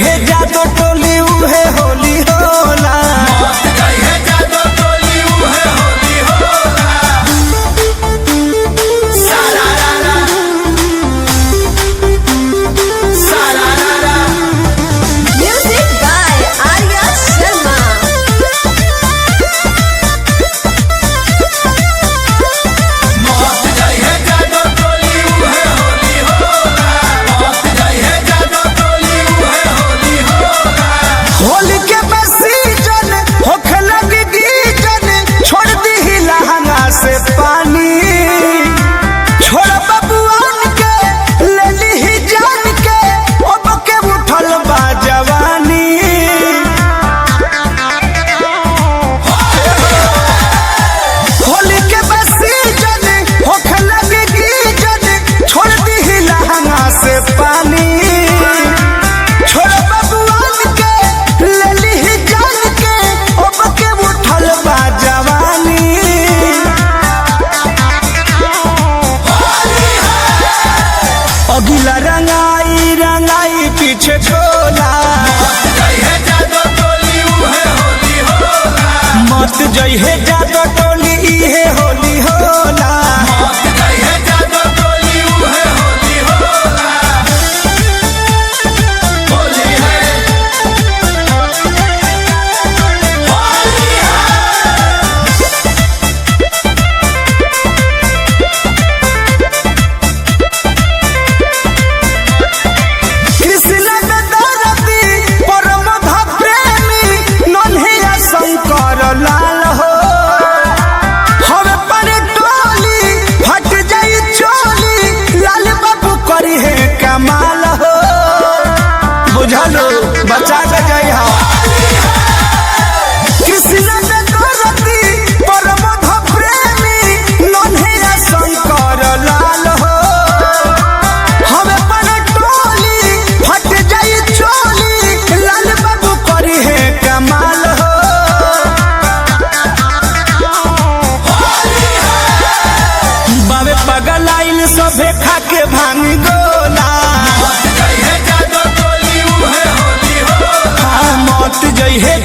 है जादो टोली उहे होली होला। मस्त जई है जादो टोली उहे होली होला। सारारा सारारा। Music by Arya Sharma. मस्त जई है जादो टोली उहे होली होला। मस्त जई है जादो टोली उहे होली होला। होली के सीजन होखे लगी गीजन, छोड़ दी लहंगा से पानी। छोड़ बबुआन के ले ली जान के, अब के उठल बा जवानी। होली के सीजन होखे लगी गीजन, छोड़ दी लहंगा से पानी। छोड़ बबुआन के ले ली जान के, अब के उठल बा जवानी। अगिला रंगाई रंगाई पीछे छोला। मस्त जई है जादो टोली उहे होली होला। मत जई है जादो टोली इहे होली होला। मस्त जई है जादो टोली उहे होली होला। होली है होली है। कृष्ण बेदरती परमध प्रेमी नन्हिया शंकर लाल हो। हवे पर टोली फट जाई चोली, लाल बाबू करी है कमाल हो। बुझलो बचा के जई हा। कृष्ण बेदरती परमध प्रेमी नन्हिया शंकर लाल हो। हवे पर टोली फट जाई चोली, लाल बाबू करी है कमाल हो। बाबे पगल आइल सभे खाके भांग गोला। मस्त जई है जादो टोली उहे होली होला। मत जई है